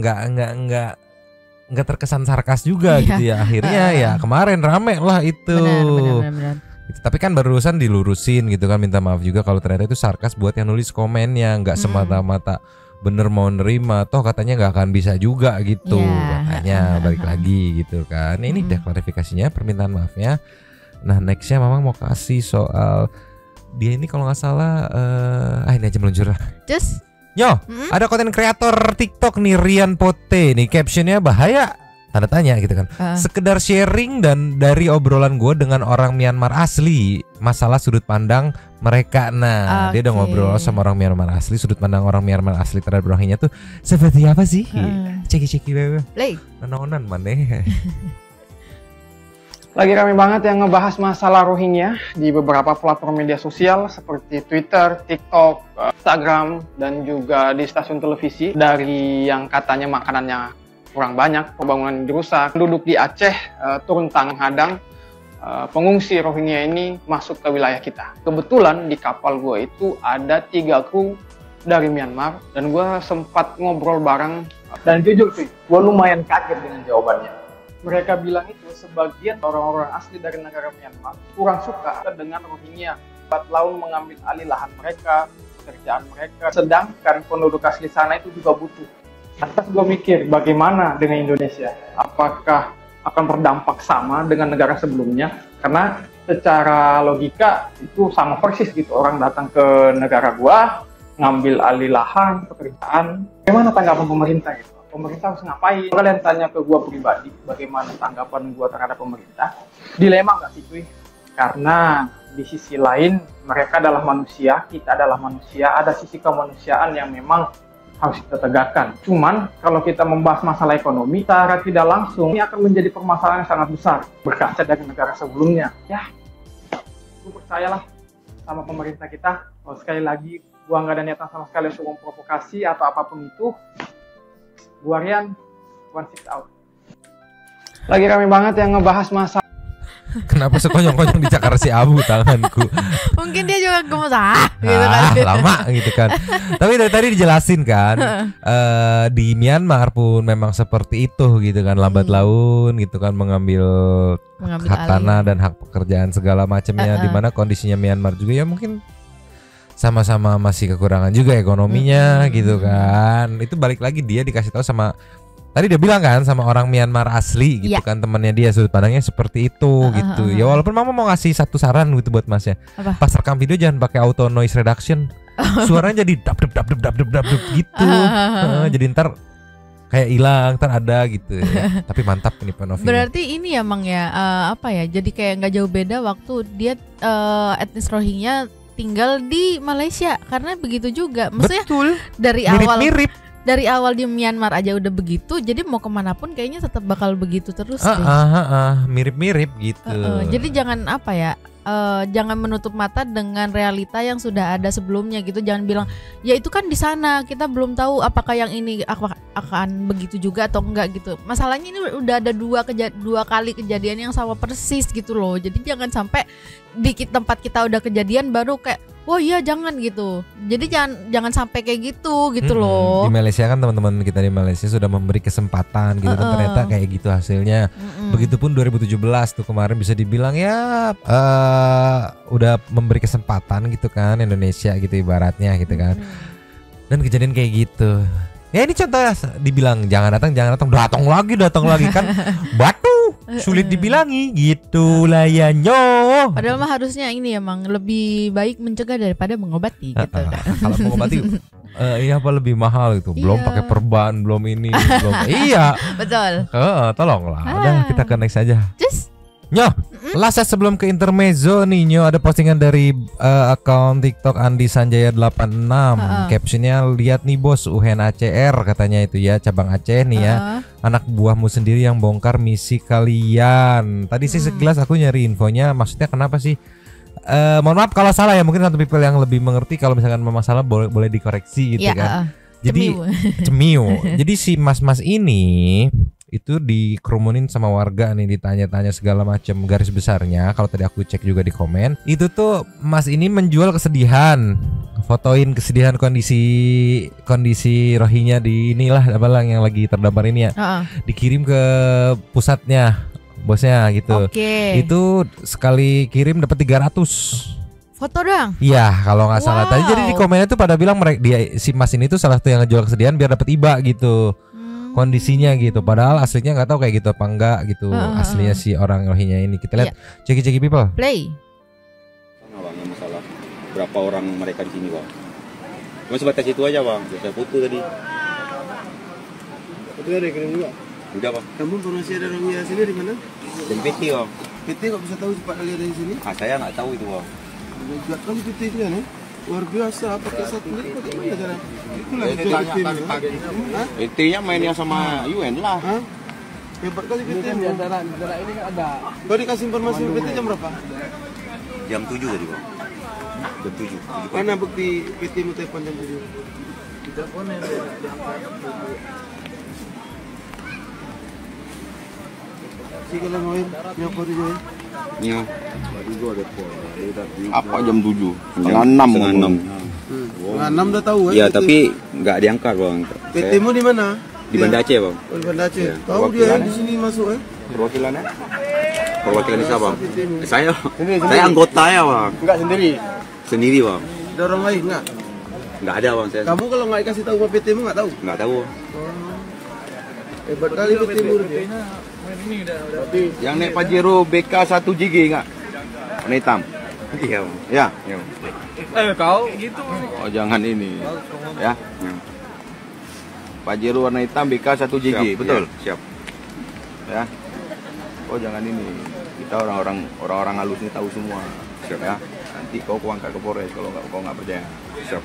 nggak terkesan sarkas juga gitu ya. Akhirnya ya kemarin rame lah itu. Benar. Tapi kan barusan dilurusin gitu kan, minta maaf juga kalau ternyata itu sarkas buat yang nulis komennya, nggak semata-mata bener mau nerima, toh katanya nggak akan bisa juga gitu. Makanya balik lagi gitu kan. Ini udah klarifikasinya, permintaan maafnya. Nah nextnya Mamang mau kasih soal dia ini kalau nggak salah ini aja meluncur lah. Just ada konten kreator TikTok nih, Rian Pote nih, captionnya bahaya tanda tanya gitu kan. Sekedar sharing dan dari obrolan gue dengan orang Myanmar asli masalah sudut pandang mereka. Nah dia udah ngobrol sama orang Myanmar asli, sudut pandang orang Myanmar asli terhadap Rohingya tuh seperti apa sih? Ceki bebe nanonan maneh. Lagi rame banget yang ngebahas masalah Rohingya di beberapa platform media sosial seperti Twitter, TikTok, Instagram, dan juga di stasiun televisi. Dari yang katanya makanannya kurang banyak, pembangunan dirusak, penduduk di Aceh turun tangan hadang pengungsi Rohingya ini masuk ke wilayah kita. Kebetulan di kapal gue itu ada 3 kru dari Myanmar dan gue sempat ngobrol bareng. Dan jujur sih, gue lumayan kaget dengan jawabannya. Mereka bilang itu sebagian orang-orang asli dari negara Myanmar kurang suka dengan Rohingya. Lambat laun mengambil alih lahan mereka, pekerjaan mereka, sedangkan penduduk asli sana itu juga butuh. Atas gue mikir bagaimana dengan Indonesia? Apakah akan berdampak sama dengan negara sebelumnya? Karena secara logika itu sama persis gitu, orang datang ke negara gua ngambil alih lahan, pekerjaan. Bagaimana tanggapan pemerintah gitu? Pemerintah harus ngapain? Kalian tanya ke gua pribadi, bagaimana tanggapan gua terhadap pemerintah? Dilema nggak sih cuy? Karena di sisi lain mereka adalah manusia, kita adalah manusia, ada sisi kemanusiaan yang memang harus kita tegakkan. Cuman kalau kita membahas masalah ekonomi secara tidak langsung ini akan menjadi permasalahan yang sangat besar berkaca dari negara sebelumnya. Ya, gue percayalah sama pemerintah kita. Kalau sekali lagi gua nggak ada niatan sama sekali untuk memprovokasi atau apapun itu. Gua Rian, 16 out. Lagi rame banget yang ngebahas masalah. Kenapa sekonyong-konyong dicakar si Abu tanganku? Mungkin dia juga gemes gitu kan. Lama gitu kan. Tapi dari tadi dijelasin kan di Myanmar pun memang seperti itu gitu kan, lambat laun gitu kan mengambil hak tanah dan hak pekerjaan segala macamnya, di mana kondisinya Myanmar juga ya mungkin sama-sama masih kekurangan juga ekonominya gitu kan. Itu balik lagi dia dikasih tahu sama, tadi dia bilang kan sama orang Myanmar asli gitu kan, temannya dia sudut pandangnya seperti itu gitu. Ya walaupun Mama mau ngasih satu saran gitu buat Masnya. Pas rekam video jangan pakai auto noise reduction. Suaranya jadi dap gitu. Jadi ntar kayak hilang, ntar ada gitu ya. Tapi mantap ini Panovi. Berarti ini ya Mang ya, apa ya? Jadi kayak nggak jauh beda waktu dia etnis Rohingya tinggal di Malaysia, karena begitu juga. Maksudnya dari awal mirip. Dari awal di Myanmar aja udah begitu, jadi mau kemanapun kayaknya tetap bakal begitu terus deh. Mirip-mirip gitu. Jadi jangan apa ya, jangan menutup mata dengan realita yang sudah ada sebelumnya gitu. Jangan bilang ya itu kan di sana, kita belum tahu apakah yang ini akan begitu juga atau enggak gitu. Masalahnya ini udah ada dua kali kejadian yang sama persis gitu loh. Jadi jangan sampai di tempat kita udah kejadian baru kayak wah iya jangan gitu. Jadi jangan sampai kayak gitu loh. Di Malaysia kan teman-teman kita di Malaysia sudah memberi kesempatan gitu dan ternyata kayak gitu hasilnya. Begitupun 2017 tuh kemarin bisa dibilang ya udah memberi kesempatan gitu kan Indonesia gitu ibaratnya gitu kan. Dan kejadian kayak gitu. Ya ini contohnya dibilang jangan datang lagi kan batu sulit dibilangi gitu lah ya nyo. Padahal mah harusnya ini emang lebih baik mencegah daripada mengobati gitu kan. Kalau mengobati iya apa lebih mahal itu, belum pakai perban, belum ini, belum iya. Betul. Tolonglah, udah kita ke next aja. Just Nyo, last sebelum ke intermezzo nih Nyo, ada postingan dari akun TikTok Andi Sanjaya 86. Captionnya lihat nih bos UNHCR katanya itu ya, cabang Aceh nih ya. Anak buahmu sendiri yang bongkar misi kalian. Tadi sih sekilas aku nyari infonya, maksudnya kenapa sih? Mohon maaf kalau salah ya, mungkin satu people yang lebih mengerti kalau misalkan memang salah boleh dikoreksi gitu kan. Jadi cemiu. Jadi si mas-mas ini itu dikerumunin sama warga nih, ditanya-tanya segala macam. Garis besarnya kalau tadi aku cek juga di komen, itu tuh mas ini menjual kesedihan, fotoin kesedihan kondisi Rohingya di inilah apa yang lagi terdampar ini ya. Dikirim ke pusatnya bosnya gitu. Itu sekali kirim dapat 300 foto doang. Iya kalau nggak salah. Tadi jadi di komennya tuh pada bilang si mas ini tuh salah satu yang ngejual kesedihan biar dapat IBA gitu. Kondisinya gitu, padahal aslinya nggak tahu kayak gitu apa enggak gitu. Aslinya si orang Rohingya ini kita lihat. Ceki people play. Bang, masalah berapa orang mereka di sini bang? Cuma sebatas itu aja bang. Saya foto tadi. Itu ada kirim juga. Udah bang. Kamu informasi ada Rohingya sini di mana? Dari PT bang. PT kok bisa tahu cepat kali ada di sini? Saya nggak tahu itu bang. Enggak tahu PT itu kan? Luar biasa, pakai satelit bagaimana cara? Itulah PT-nya mainnya sama UN lah. Hebat kali PT. Di antara ini ada. Kau dikasih informasi PT jam berapa? Jam 7 tadi bang. Jam 7. Mana bukti PT-mu telepon jam 7? Di telepon yang si kalau mau nyapa di join. Iya. Apa jam 7? Setengah 6. Setengah 6 udah tahu Iya, tapi nggak diangkat bang. PT-mu di mana? Di Banda Aceh bang. Oh, di Banda Aceh. Tahu dia di sini masuk Perwakilannya? Perwakilan siapa? Saya anggota ya bang. Enggak sendiri? Sendiri bang. Ada orang lain enggak? Nggak ada bang saya. Kamu kalau nggak dikasih tahu ke PT-mu nggak tahu? Nggak tahu. Hebat kali PT-mu. Yang naik Pajero BK 1 GG enggak? Warna hitam. Iya bang. Ya. Kau gitu. Oh jangan ini. Ya. Pajero warna hitam BK 1 GG. Siap, betul. Siap. Ya. Oh jangan ini. Kita orang-orang halus ini tahu semua. Siap ya. Nanti kau angkat ke Polres kalau kau nggak percaya. Siap.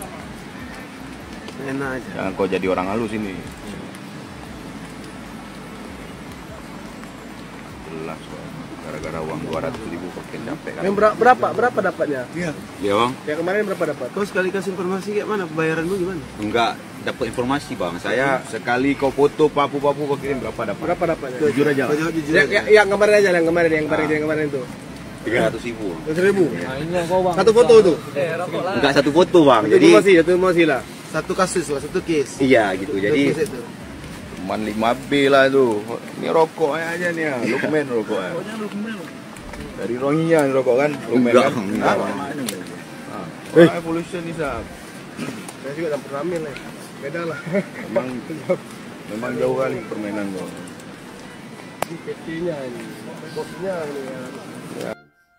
Enak aja. Jangan kau jadi orang halus ini. Jelas gara-gara uang 200.000 pakai capek kan. Yang berapa dapatnya? Iya. Iya bang. Kayak kemarin berapa dapat? Kau sekali kasih informasi kayak mana? Bayaranmu gimana? Enggak dapat informasi bang. Saya sekali kau foto papu-papu kau kirim berapa dapat? Berapa dapatnya? Jujur aja. Jujur. Yang kemarin aja, yang kemarin itu. 300.000. 300.000. Satu foto tuh? Enggak satu foto bang. Jadi satu informasi lah. Satu kasus lah, satu case. Iya gitu. Jadi cuman 5B lah tuh. Ini rokok aja nih ya. Lukmen rokok ya. Dari Rohingya rokok kan? Lukmen kan? Enggak. Pollution nih sab. Saya juga tak pernah ambil lah. Beda lah. Memang jauh kali permainan kok. Ini PT-nya ini. Bosnya ini ya.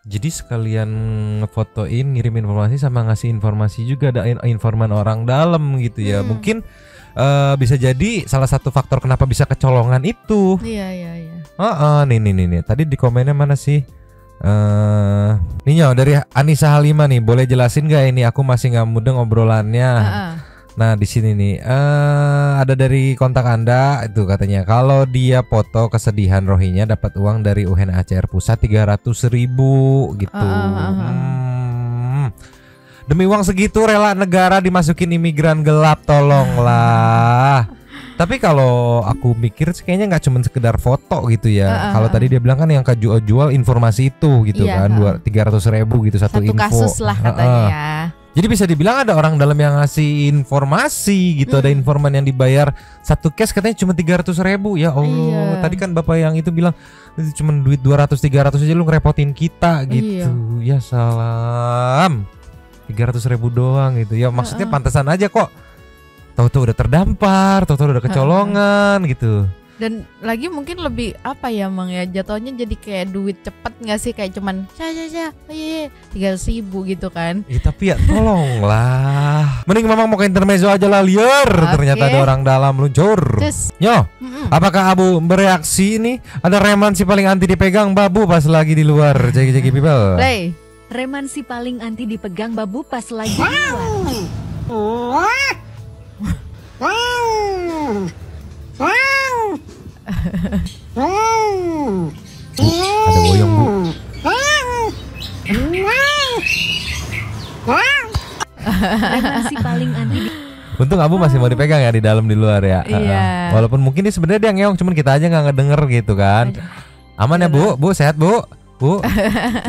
Jadi sekalian ngefotoin, ngirim informasi sama ngasih informasi juga, ada informan orang dalam gitu ya. Mungkin bisa jadi salah satu faktor kenapa bisa kecolongan itu. Iya. Nih. Tadi di komennya mana sih? Nih dari Anissa Halimah nih, boleh jelasin gak ini? Aku masih nggak mudeng obrolannya. Nah di sini nih ada dari kontak Anda itu katanya kalau dia foto kesedihan Rohingya dapat uang dari UNHCR pusat 300.000 gitu. Demi uang segitu rela negara dimasukin imigran gelap, tolonglah. Tapi kalau aku mikir kayaknya nggak cuma sekedar foto gitu ya. Kalau tadi dia bilang kan yang jual informasi itu gitu kan 300.000 gitu satu info. Kasus lah katanya ya. Jadi bisa dibilang ada orang dalam yang ngasih informasi gitu. Ada informan yang dibayar satu case katanya cuma 300.000. Ya Allah, tadi kan bapak yang itu bilang cuma duit 200-300 aja lu ngerepotin kita gitu. Ya salam, 300.000 doang gitu. Ya maksudnya pantesan aja kok. Tahu-tahu udah terdampar, tahu-tahu udah kecolongan gitu. Dan lagi mungkin lebih apa ya Mang ya, jatuhnya jadi kayak duit cepet nggak sih, kayak cuman 300.000 gitu kan. Tapi ya tolonglah. Mending Mamang mau ke intermezzo aja lah, liar. Ternyata ada orang dalam luncur. Yo, apakah Abu bereaksi ini? Ada reman si paling anti dipegang babu pas lagi di luar. Ceki people. Play. Reman si paling anti dipegang babu pas lagi di luar. Ada boyong Bu. Reman si paling anti Untung Abu masih mau dipegang ya di dalam di luar ya. Iya. Walaupun mungkin dia sebenarnya dia ngeong, cuman kita aja nggak ngedenger gitu kan. Aman ya Bu? Bu sehat Bu? Bu.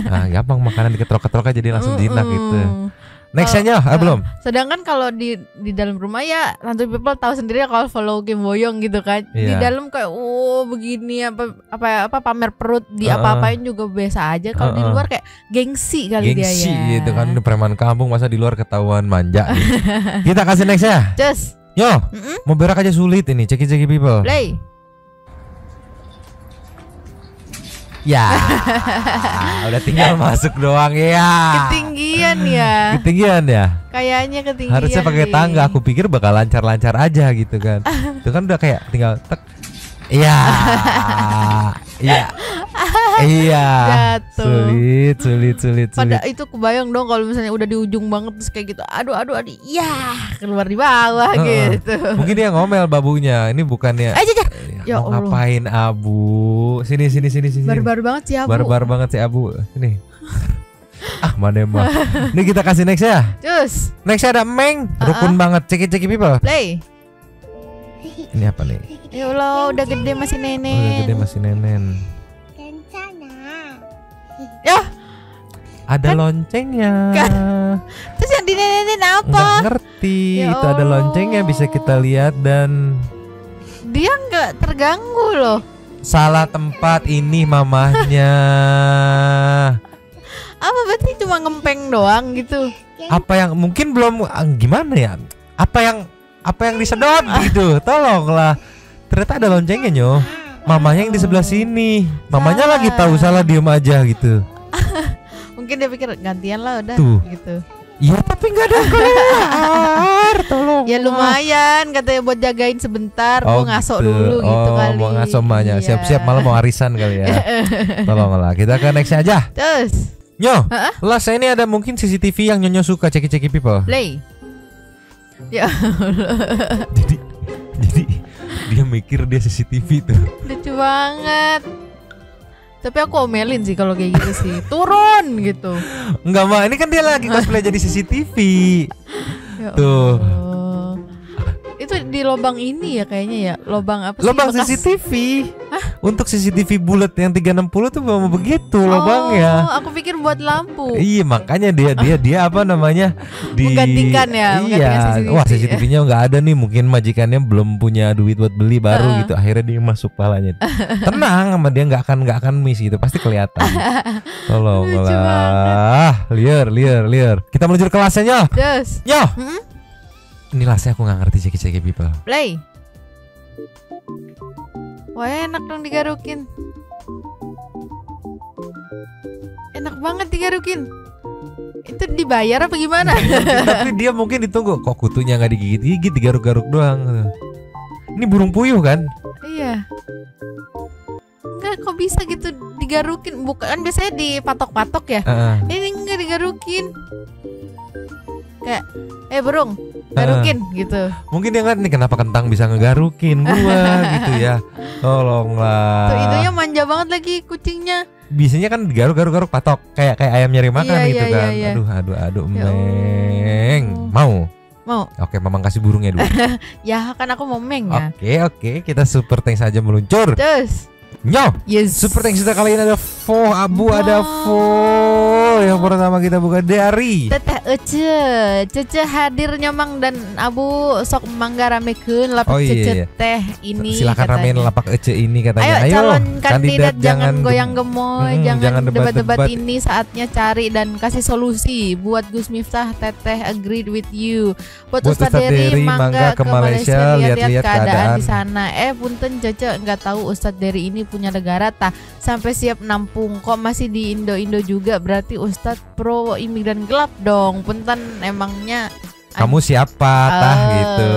Nah gampang makanan diketrok-ketrok aja jadi langsung jinak gitu. Nextnya belum. Sedangkan kalau di dalam rumah ya Rantu People tahu sendiri kalau follow Kim Boyong gitu kan. Di dalam kayak begini apa pamer perut di apa-apain juga biasa aja. Kalau di luar kayak gengsi kali dia ya. Gengsi gitu kan, preman kampung masa di luar ketahuan manja gitu. Kita kasih nextnya. Just. Yo, mau berak aja sulit ini. Ceki people. Play. Ya, udah tinggal masuk doang ya. Ketinggian ya. Ketinggian ya. Kayaknya ketinggian. Harusnya pakai tangga. Aku pikir bakal lancar-lancar aja gitu kan. Itu kan udah kayak tinggal tek. Iya. Iya. Iya. Sulit. Pada itu kebayang dong kalau misalnya udah di ujung banget terus kayak gitu. Aduh. Ya, keluar di bawah gitu. Mungkin dia ngomel babunya. Ini bukannya. Ya mau Allah. ngapain Abu? Sini. Barbar banget sih Abu. Barbar banget sih Abu. Ini. Mana mah. Ini kita kasih next ya. Cus. Nextnya ada Meng. Rukun banget. Ceki people. Play. Ini apa nih? Ya Allah, udah gede masih nenen. Udah gede masih nenen. Ya. Ada loncengnya. Terus yang dinenenin apa? Nggak ngerti. Ya Itu ada loncengnya bisa kita lihat dan dia nggak terganggu loh. Salah tempat ini mamahnya. Apa berarti cuma ngempeng doang gitu? Apa yang mungkin belum gimana ya? Apa yang disedot gitu? Tolonglah. Ternyata ada loncengnya nyo. Mamanya yang di sebelah sini. Mamanya lagi tahu salah diem aja gitu. Mungkin dia pikir gantian lah udah gitu. Iya tapi nggak ada keluar. Tolong. Ya lumayan katanya buat jagain sebentar. Mau ngaso dulu gitu kali. Mau ngaso mamanya. Siap-siap malah mau arisan kali ya. Tolonglah. Kita ke nextnya aja. Terus. Nyo, last ini ada mungkin CCTV yang Nyonya suka. Ceki people. Play. Ya Allah. Jadi dia mikir dia CCTV tuh. Lucu banget. Tapi aku omelin sih kalau kayak gitu sih. Turun gitu. Enggak mah, ini kan dia lagi cosplay jadi CCTV. Ya Tuh. Itu di lubang ini ya kayaknya ya. Lubang apa sih? Lubang CCTV. Untuk CCTV bulat yang 360 tuh mau begitu lubangnya. Oh, aku pikir buat lampu. Iya, makanya dia apa namanya? Menggantikan ya. Iya. Wah, CCTV-nya nggak ada nih. Mungkin majikannya belum punya duit buat beli baru gitu. Akhirnya dia masuk palanya. Tenang, sama dia nggak akan miss gitu. Pasti kelihatan. Tolonglah. Liar. Kita meluncur kelasnya. Yes. Yo. Ini lasnya aku nggak ngerti ceki people. Play. Wah enak dong digarukin. Enak banget digarukin. Itu dibayar apa gimana? Tapi dia mungkin ditunggu. Kok kutunya nggak digigit-gigit, digaruk-garuk doang. Ini burung puyuh kan? Iya. Enggak, kok bisa gitu digarukin? Bukan biasanya dipatok-patok ya. Ini enggak digarukin. Kayak burung, Garukin gitu. Mungkin dia nggak nih kenapa kentang bisa ngegarukin gua gitu ya. Tolonglah. Tuh itunya manja banget lagi kucingnya. Biasanya kan garuk patok kayak ayam nyari makan Iya, gitu iya, kan. iya. Aduh Meng. Mau? Oke, Mamang kasih burungnya dulu. Ya kan aku mau Meng ya. Oke, kita super thanks saja meluncur. Terus. Nyo. Yes. Super thanks kita kali ini ada Abu, ada yang pertama kita buka dari Teteh Ece hadir nyomang dan Abu sok mangga ramekeun lapak Cece teh ini. Silakan ramein lapak Ece ini katanya. Ayo calon kandidat jangan goyang gemoy, jangan debat-debat ini, saatnya cari dan kasih solusi. Buat Gus Miftah, Teteh agreed with you. Buat Ustadz Dery mangga ke Malaysia lihat-lihat keadaan di sana. Punten Cece nggak tahu Ustadz Dery ini punya negara tah sampai siap nampung, kok masih di Indo juga, berarti Ustadz pro imigran gelap dong. Punten emangnya kamu siapa tah gitu.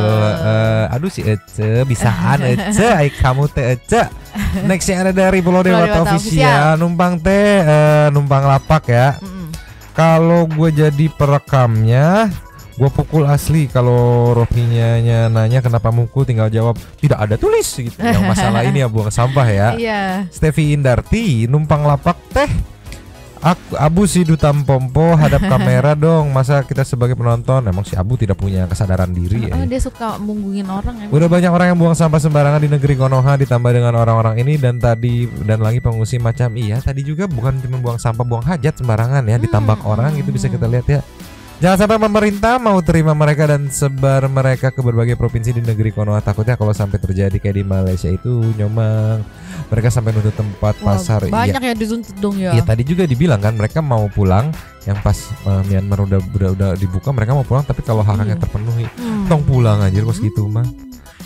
Aduh si Ece bisaan Ece ai kamu teh Ece. Nextnya ada dari Pulau Dewata Official. Numpang teh numpang lapak ya. Kalau gue jadi perekamnya, gue pukul asli. Kalau Rohingya nanya kenapa mukul, tinggal jawab tidak ada tulis gitu. Yang masalah ini ya buang sampah ya. Iya. Stevi Indarti numpang lapak teh. Abu si Dutam Pompo hadap kamera dong. Masa kita sebagai penonton, emang si Abu tidak punya kesadaran diri ya. Dia suka munggungin orang emang. Udah banyak orang yang buang sampah sembarangan di negeri Konoha, ditambah dengan orang-orang ini dan lagi pengungsi macam tadi juga bukan cuma buang sampah, buang hajat sembarangan ya, ditambak orang itu bisa kita lihat ya. Jangan sampai pemerintah mau terima mereka dan sebar mereka ke berbagai provinsi di negeri Konoha. Takutnya kalau sampai terjadi kayak di Malaysia itu nyomang, mereka sampai nutup tempat pasar. Banyak yang dituntut dong ya. Iya tadi juga dibilang kan mereka mau pulang, yang pas Myanmar udah dibuka mereka mau pulang, tapi kalau hak-haknya terpenuhi tong pulang aja pas gitu mah.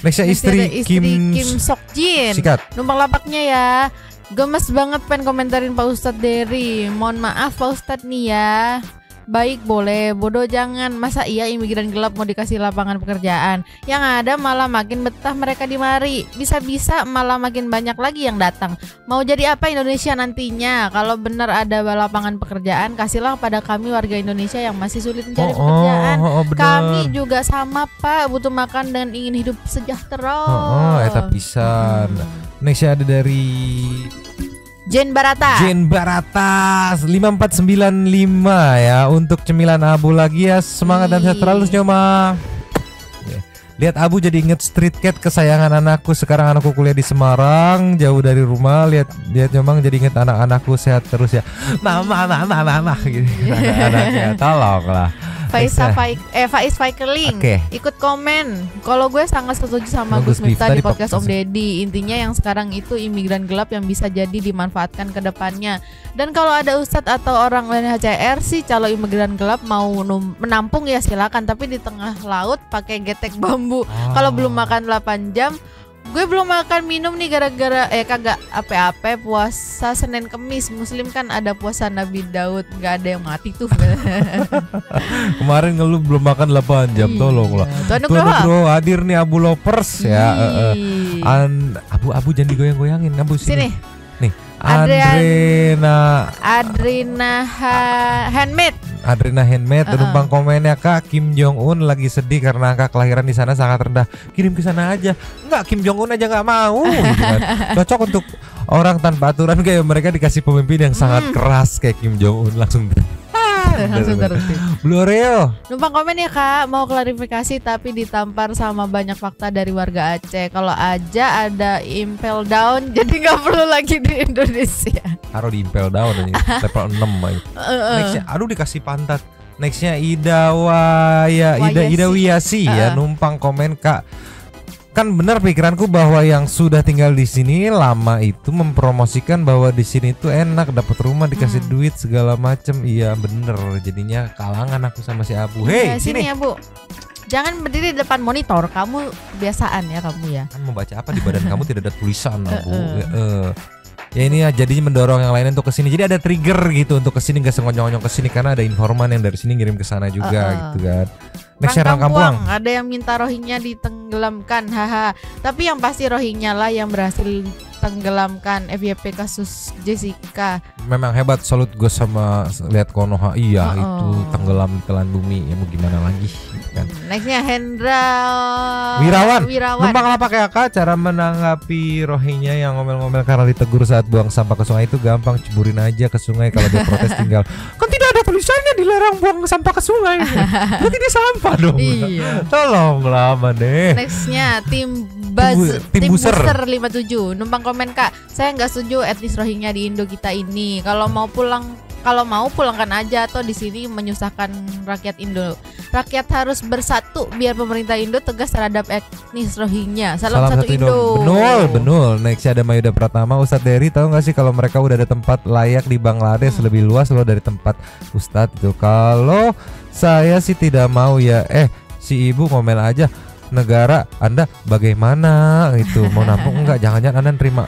Nextnya istri Kim Sok Jin. Sikat. Numpang lapaknya ya. Gemes banget pengen komentarin Pak Ustadz Dery. Mohon maaf Pak Ustadz nih ya. Baik boleh, bodoh jangan. Masa iya imigran gelap mau dikasih lapangan pekerjaan? Yang ada malah makin betah mereka di mari. Bisa-bisa malah makin banyak lagi yang datang. Mau jadi apa Indonesia nantinya? Kalau benar ada lapangan pekerjaan, kasihlah pada kami warga Indonesia yang masih sulit mencari pekerjaan. Kami juga sama Pak, butuh makan dan ingin hidup sejahtera. Eta pisan. Nextnya ada dari Jen Barata 5495 ya. Untuk cemilan Abu lagi ya. Semangat dan sehat terus nyoma. Lihat Abu jadi inget street cat kesayangan anakku. Sekarang anakku kuliah di Semarang, jauh dari rumah. Lihat nyomang jadi inget anak-anakku sehat terus ya. Mama gitu. Anaknya tolonglah. Faiz Faikeling ikut komen. Kalau gue sangat setuju sama Gus Miftah di podcast Om Deddy. Intinya yang sekarang itu imigran gelap yang bisa jadi dimanfaatkan ke depannya. Dan kalau ada ustadz atau orang lain HCR sih, kalau imigran gelap mau menampung ya silakan, tapi di tengah laut pakai getek bambu. Kalau belum makan 8 jam, gue belum makan minum nih gara-gara kagak apa-apa puasa Senin Kemis. Muslim kan ada puasa Nabi Daud, nggak ada yang mati tuh. Kemarin ngeluh belum makan 8 jam, tolong lah. Tuan Nugroho hadir nih Abu Lovers ya. Abu jangan digoyang-goyangin Abu sini. Nih Adrena Handmade numpang komennya Kak, Kim Jong Un lagi sedih karena angka kelahiran di sana sangat rendah. Kirim ke sana aja. Enggak, Kim Jong Un aja nggak mau gitu kan. Cocok untuk orang tanpa aturan kayak mereka, dikasih pemimpin yang sangat keras kayak Kim Jong Un langsung tertib. Blue Oreo Numpang komen ya Kak, mau klarifikasi tapi ditampar sama banyak fakta dari warga Aceh. Kalau aja ada impel down jadi nggak perlu lagi di Indonesia. Taruh di impel down aja, level 6 aja. Nextnya, aduh dikasih pantat. Nextnya Ida Wiyasi ya, numpang komen Kak. Kan benar pikiranku bahwa yang sudah tinggal di sini lama itu mempromosikan bahwa di sini tuh enak, dapat rumah, dikasih duit segala macem. Iya bener, jadinya kalangan aku sama si Abu. Hei sini ya Bu, jangan berdiri di depan monitor, kamu kebiasaan ya kamu ya. Kan mau baca apa di badan kamu tidak ada tulisan Abu. Ya ini ya jadinya mendorong yang lain untuk kesini. Jadi ada trigger gitu untuk kesini, nggak sengonyong-onyong kesini karena ada informan yang dari sini ngirim ke sana juga gitu kan. Next Rangkampuang. Ada yang minta Rohingya ditenggelamkan, haha. Tapi yang pasti Rohingya lah yang berhasil tenggelamkan FYP kasus Jessica. Memang hebat, salut gue sama lihat Konoha. Iya, itu tenggelam telan bumi. Ya mau gimana lagi kan. Nextnya Hendra Wirawan. Numpang lah pakai AK. Cara menanggapi Rohingya yang ngomel-ngomel karena ditegur saat buang sampah ke sungai itu gampang, ceburin aja ke sungai. Kalau dia protes tinggal kan tidak ada tulisannya dilarang buang sampah ke sungai. Berarti dia sampah dong. Iya. Tolonglah deh. Nextnya tim Booster 57 numpang komen, Kak, saya nggak setuju etnis Rohingya di Indo kita ini. Kalau mau pulangkan aja, atau di sini menyusahkan rakyat Indo. Rakyat harus bersatu biar pemerintah Indo tegas terhadap etnis Rohingya. Salam satu Indo. Betul. Next ada Mayuda Pratama. Ustadz Dery tahu nggak sih kalau mereka udah ada tempat layak di Bangladesh lebih luas loh dari tempat Ustadz itu. Kalau saya sih tidak mau ya. Si ibu ngomel aja. Negara Anda bagaimana gitu, mau nampung enggak, jangan-jangan Anda terima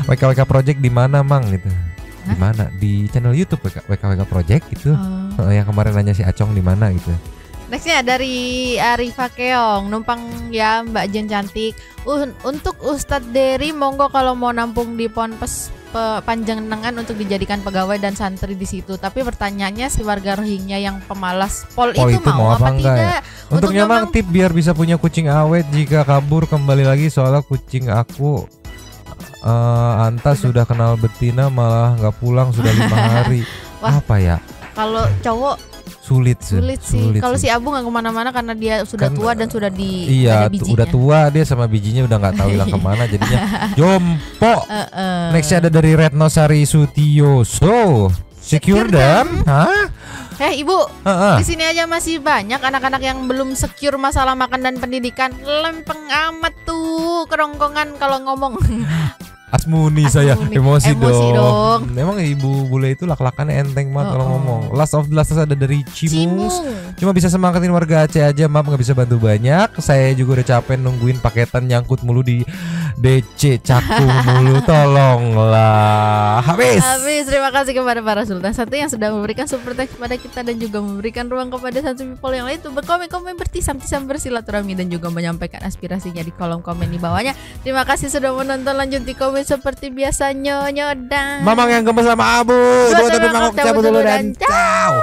WKWK Project di mana Mang gitu. Di mana? Di channel YouTube WKWK Project gitu. Yang kemarin nanya si Acong di mana gitu. Nextnya dari Arifa Keong, numpang ya Mbak Jen cantik. Untuk Ustadz Dery monggo kalau mau nampung di Ponpes Panjenengan untuk dijadikan pegawai dan santri di situ. Tapi pertanyaannya si warga Rohingya yang pemalas pol itu mau apa tidak? Ya? Untuk nyamang tip biar bisa punya kucing awet jika kabur kembali lagi, soalnya kucing aku Anta sudah kenal betina malah nggak pulang sudah 5 hari. Apa ya? Kalau cowok sulit sih. Kalau si Abu nggak kemana-mana karena dia sudah tua dan sudah ada bijinya. Udah tua dia sama bijinya udah nggak tahu hilang kemana, jadinya jompo. Nextnya ada dari Retno Sari Sutioso. Secure them? Hah? Ibu, di sini aja masih banyak anak-anak yang belum secure masalah makan dan pendidikan. Lempeng amat tuh kerongkongan kalau ngomong. Asmuni saya emosi dong. Memang ibu bule itu lak-lakannya enteng banget kalau ngomong. Last of the last ada dari Cimus. Cuma bisa semangatin warga Aceh aja, maaf nggak bisa bantu banyak. Saya juga udah capek nungguin paketan nyangkut mulu di DC cakung mulu. Tolonglah. Habis. Terima kasih kepada para sultan satu yang sudah memberikan support kepada kita dan juga memberikan ruang kepada satu people yang lain untuk berkomen-komen, bertisam-tisam, bersilaturahmi dan juga menyampaikan aspirasinya di kolom komen di bawahnya. Terima kasih sudah menonton, lanjut di komen seperti biasa. Nyodang Mamang yang gemes sama Abu. Tapi mangkok cabut dulu dan ciao.